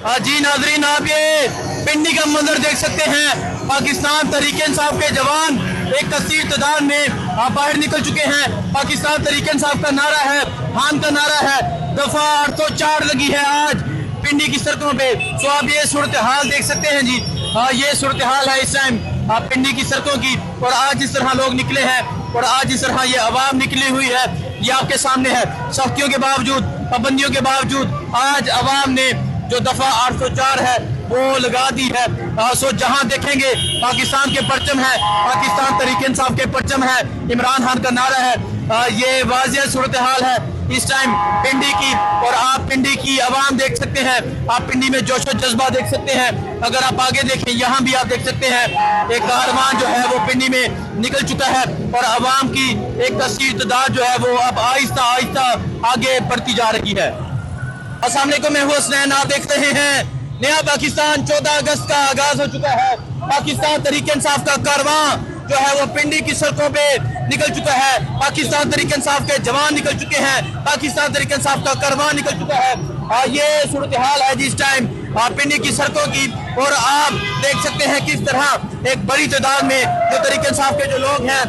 जी नाजरीन, आप ये पिंडी का मंजर देख सकते हैं। पाकिस्तान तहरीक इंसाफ के जवान एक कसीर तादाद में बाहर निकल चुके हैं। पाकिस्तान तहरीक इंसाफ का नारा है, हान का नारा है, दफा 804 लगी है आज पिंडी की सड़कों पे। तो आप ये सूरत हाल देख सकते हैं जी। ये सूरत हाल है इस टाइम पिंडी की सड़कों की। और आज इस तरह लोग निकले हैं और आज इस तरह ये आवाम निकली हुई है, ये आपके सामने है। सख्तियों के बावजूद, पाबंदियों के बावजूद आज आवाम ने जो दफा 804 है वो लगा दी है। सो जहां देखेंगे पाकिस्तान के परचम है, पाकिस्तान तहरीक इंसाफ के परचम है, इमरान खान का नारा है। ये वाज़ेह सूरत हाल है इस टाइम पिंडी की। और आप पिंडी की आवाम देख सकते हैं, आप पिंडी में जोश और जज्बा देख सकते हैं। अगर आप आगे देखें, यहाँ भी आप देख सकते हैं एक कारवान जो है वो पिंडी में निकल चुका है और आवाम की एक कसीर तादाद जो है वो अब आहिस्ता आहिस्ता आगे बढ़ती जा रही है। अस्सलाम वालेकुम, मैं हूं हसनैन। आप देख रहे हैं नया पाकिस्तान। 14 अगस्त का आगाज हो चुका है। पाकिस्तान तहरीक इंसाफ का कारवां जो है वो पिंडी की सड़कों पे निकल चुका है। पाकिस्तान तहरीक इंसाफ के जवान निकल चुके हैं, पाकिस्तान तहरीक इंसाफ का कारवां निकल चुका है। ये सूरत हाल है जिस टाइम पिंडी की सड़कों की। और आप देख सकते हैं किस तरह एक बड़ी तादाद में जो तहरीक इंसाफ के जो लोग हैं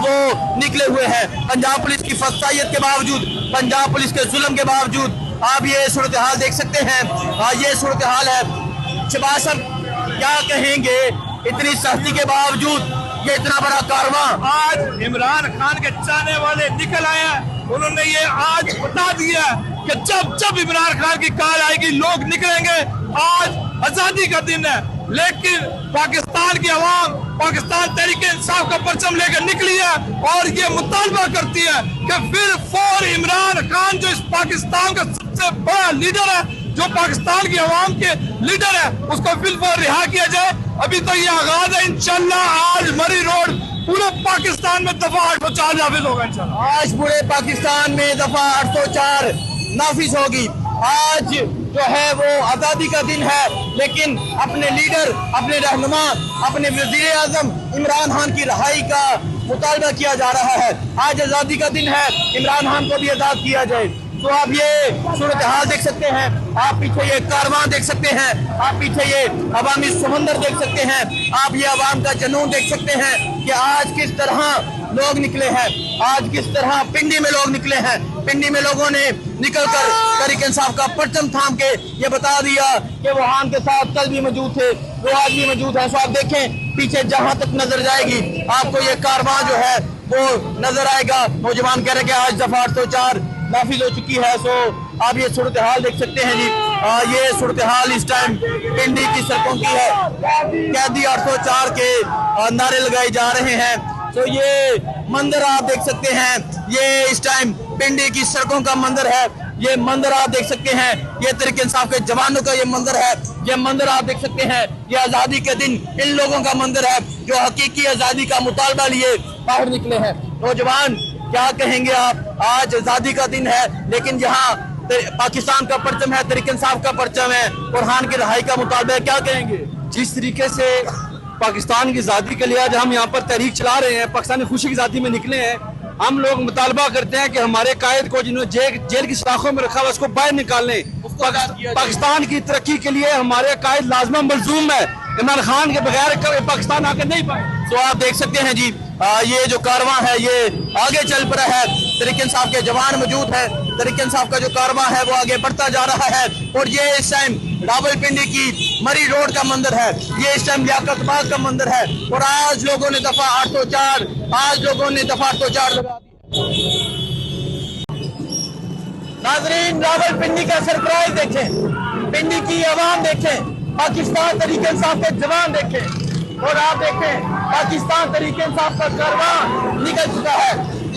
वो निकले हुए हैं। पंजाब पुलिस की फसायत के बावजूद, पंजाब पुलिस के जुल्म के बावजूद आप ये सूरत हाल देख सकते हैं। ये सूरत हाल है। शहबाज साहब क्या कहेंगे, इतनी सख्ती के बावजूद ये इतना बड़ा कारवां? आज इमरान खान के चाहने वाले निकल आए हैं। उन्होंने ये आज बता दिया कि जब जब इमरान खान की कार आएगी लोग निकलेंगे। आज आजादी का दिन है, लेकिन पाकिस्तान की आवाम पाकिस्तान तहरीक इंसाफ का परचम लेकर निकली है और ये मुतालबा करती है कि फिर फौर इमरान खान जो इस पाकिस्तान का सबसे बड़ा लीडर है, जो पाकिस्तान की आवाम के लीडर है, उसको फिर फौर रिहा किया जाए। अभी तो ये आगाज है। इंशाल्लाह आज मरी रोड पूरे पाकिस्तान में दफा 804 नाफिज होगा। इंशाल्लाह आज पूरे पाकिस्तान में दफा 804 नाफिज होगी। आज जो है वो आज़ादी का दिन है, लेकिन अपने लीडर, अपने रहनुमा, अपने वज़ीर आज़म इमरान खान की रिहाई का मुतालबा किया जा रहा है। आज आज़ादी का दिन है, इमरान खान को भी आज़ाद किया जाए। तो आप ये सूरत हाल देख सकते हैं, आप पीछे ये कारवां देख सकते हैं, आप पीछे ये अवामी समंदर देख सकते हैं, आप ये अवाम का जुनून देख सकते हैं कि आज किस तरह लोग निकले हैं, आज किस तरह पिंडी में लोग निकले हैं। पिंडी में लोगों ने निकलकर तहरीक इंसाफ का परचम थाम के ये बता दिया कि वो हान के साथ कल भी मौजूद थे, वो आज भी मौजूद है। सो आप देखें पीछे जहां तक नजर जाएगी आपको ये कारवां जो है वो नजर आएगा। नौजवान कह रहे कि आज दफा 804 नाफिज हो चुकी है। सो आप ये सूरत हाल देख सकते हैं जी। ये सूरत हाल इस टाइम पिंडी की सड़कों की है। कैदी 804 के नारे लगाए जा रहे हैं। तो ये मंजर आप देख सकते हैं, ये इस टाइम पिंडी की सड़कों का मंजर है। ये मंजर आप देख सकते हैं, ये तहरीक इंसाफ के जवानों का ये मंजर है। ये मंजर आप देख सकते हैं, ये आज़ादी के दिन इन लोगों का मंजर है जो हकीकी आज़ादी का मुतालबा लिए बाहर निकले हैं। नौजवान क्या कहेंगे आप? आज आज़ादी का दिन है, लेकिन यहाँ पाकिस्तान का परचम है, तहरीक इंसाफ का परचम है और खान की रिहाई का मुतालबा है। क्या कहेंगे? जिस तरीके से पाकिस्तान की आज़ादी के लिए आज हम यहाँ पर तहरीक चला रहे हैं, पाकिस्तानी खुशी की आज़ादी में निकले हैं, हम लोग मुतालबा करते हैं कि हमारे कायद को जिन्होंने जेल की सलाखों में रखा हुआ उसको बाहर निकालने। पाकिस्तान की तरक्की के लिए हमारे कायद लाजमा मलजूम है। इमरान खान के बगैर पाकिस्तान आगे नहीं पाए। तो आप देख सकते हैं जी, ये जो कारवां है ये आगे चल पड़ा है। तहरीक इंसाफ के जवान मौजूद है, तहरीक इंसाफ का जो कारवां है वो आगे बढ़ता जा रहा है। और ये इस टाइम रावलपिंडी की मरी रोड का मंदिर है, ये इस टाइम लियाकत बाग का मंदिर है। और आज लोगों ने दफा 804 लगा दी। नाजरीन, रावलपिंडी का सरप्राइज देखें, पिंडी की आवाम देखें, पाकिस्तान तहरीक इंसाफ के जवान देखें और आप देखें पाकिस्तान तहरीक इंसाफ का कारवां निकल चुका है।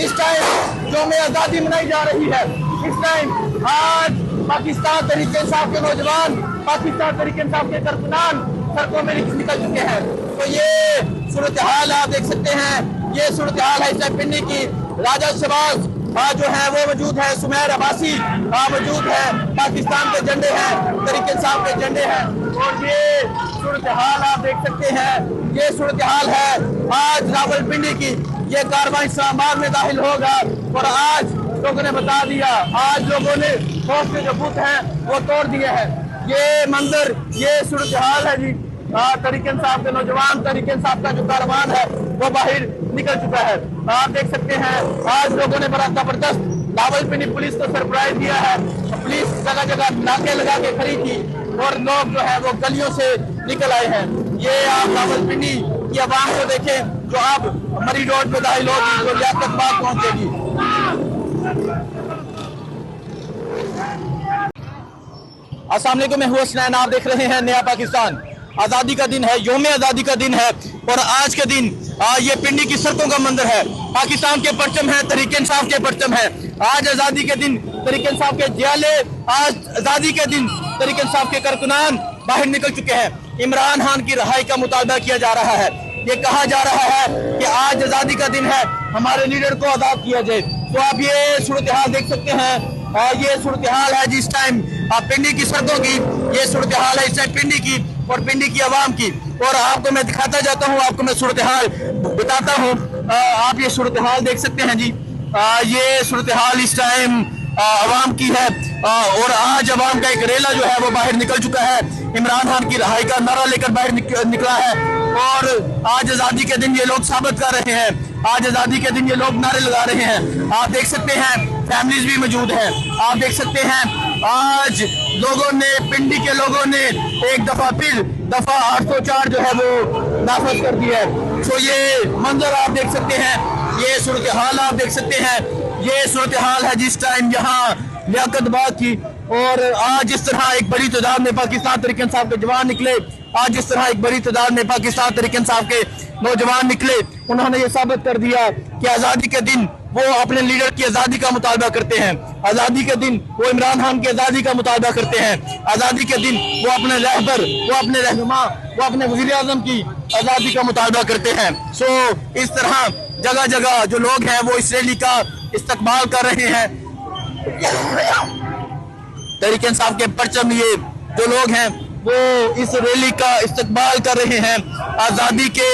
इस टाइम जो में आज़ादी मनाई जा रही है, इस टाइम आज पाकिस्तान तहरीक इंसाफ के नौजवान, पाकिस्तान तहरीक इंसाफ के कारकुनान सड़कों में निकल चुके हैं। तो ये सूरत हाल आप देख सकते हैं, ये सूरत हाल है इस टाइम पिंडी की। राजा शहबाज जो है वो मौजूद है, सुमेर अब्बासी मौजूद है, पाकिस्तान के झंडे हैं, तहरीक इंसाफ के झंडे हैं। और ये सूरत हाल आप देख सकते हैं, ये सूरत हाल है आज रावलपिंडी की। ये कारवां इस्लामाबाद में दाखिल होगा और आज लोगों ने बता दिया। आज लोगों ने फौज के जो बुत हैं वो तोड़ दिए हैं। ये मंजर, ये सूरत हाल है जी। तरीके इंसाफ के नौजवान, तरीके इंसाफ का जो कारवान है वो बाहर निकल चुका है। आप देख सकते हैं आज लोगों ने बड़ा जबरदस्त रावलपिंडी पुलिस को सरप्राइज दिया है। पुलिस जगह जगह नाके लगा के खड़ी थी और लोग जो है वो गलियों से निकल आए हैं। ये आप रावलपिंडी की आवाम को देखें जो आप मरी रोड पे दाखिल होगी तो लियाकत बाग पहुंचेगी। अस्सलाम वालेकुम, मैं हूं हसनैन, आप देख रहे हैं नया पाकिस्तान। आज़ादी का दिन है, यौम आज़ादी का दिन है और आज के दिन ये पिंडी की सड़कों का मंजर है। पाकिस्तान के परचम है, तरीके इंसाफ के परचम है। आज आज़ादी के दिन तरीके इंसाफ के जियाले, आज आज़ादी के दिन तरीके इंसाफ के कारकुनान बाहर निकल चुके हैं। इमरान खान की रहाई का मुतालबा किया जा रहा है। ये कहा जा रहा है कि आज आज़ादी का दिन है, हमारे लीडर को आज़ाद किया जाए। तो आप ये सूरत हाल देख सकते हैं। ये सूरत हाल है जिस टाइम पिंडी की सड़कों की, ये सूरत हाल है इस टाइम पिंडी की और पिंडी की आवाम की। और आपको मैं दिखाता जाता हूँ, आपको मैं सूरत हाल बताता हूँ। आप ये सूरत हाल देख सकते हैं जी। ये सूरत हाल इस टाइम आवाम की है और आज आवाम का एक रेला जो है वो बाहर निकल चुका है। इमरान खान की रहाई का नारा लेकर बाहर निकला है और आज आज़ादी के दिन ये लोग साबित कर रहे हैं। आज आज़ादी के दिन ये लोग नारे लगा रहे हैं। आप देख सकते हैं फैमिलीज भी मौजूद हैं। आप देख सकते हैं आज लोगों ने, पिंडी के लोगों ने एक दफा फिर दफा 804 जो है वो नाफज कर दिया है। तो ये मंजर आप देख सकते हैं, ये सूरत हाल आप देख सकते हैं। ये सूरत हाल है जिस टाइम यहाँ लियाकत बाग की। और आज इस तरह एक बड़ी तादाद में पाकिस्तान तरीके इंसाफ के जवान निकले। आज इस तरह एक बड़ी तादाद में पाकिस्तान तरीके इंसाफ के नौजवान निकले। उन्होंने ये साबित कर दिया कि आज़ादी के दिन वो अपने लीडर की आज़ादी का मुतालबा करते हैं। आज़ादी के दिन वो इमरान खान की आज़ादी का मुतालबा करते हैं। आज़ादी के दिन वो अपने रहबर, वो अपने रहनुमा, वो अपने वज़ीर आज़म की आज़ादी का मुतालबा करते हैं। सो इस तरह जगह जगह जो लोग हैं वो इस रैली का इस्तकबाल कर रहे हैं। तरीके इंसाफ के परचम लिए जो लोग हैं वो इस रैली का इस्तकबाल कर रहे हैं। आज़ादी के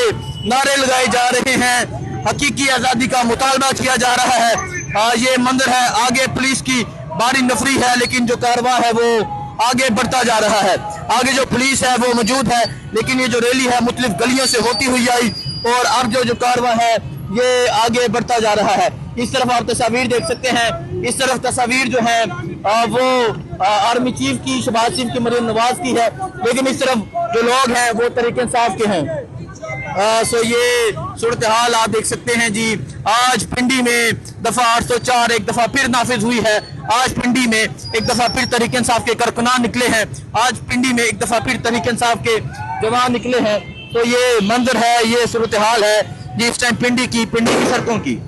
नारे लगाए जा रहे हैं। हकीकी आज़ादी का मुतालबा किया जा रहा है। ये मंदिर है, आगे पुलिस की बारी नफरी है लेकिन जो कारवां है वो आगे बढ़ता जा रहा है। आगे जो पुलिस है वो मौजूद है लेकिन ये जो रैली है मुख्तलिफ गलियों से होती हुई आई और अब जो कारवां है ये आगे बढ़ता जा रहा है। इस तरफ आप तस्वीर देख सकते हैं। इस तरफ तस्वीर जो है वो आर्मी चीफ की, शहबाज शरीफ की, मरीम नवाज की है लेकिन इस तरफ जो लोग हैं वो तरीके इंसाफ के हैं। सो ये सूरत हाल आप देख सकते हैं जी। आज पिंडी में दफा 804 एक दफा फिर नाफिज हुई है। आज पिंडी में एक दफा फिर तरीके इंसाफ के कारकुनान निकले हैं। आज पिंडी में एक दफा फिर तरीके इंसाफ के जवान निकले हैं। तो ये मंजर है, ये सूरत हाल है जी इस टाइम पिंडी की सड़कों की।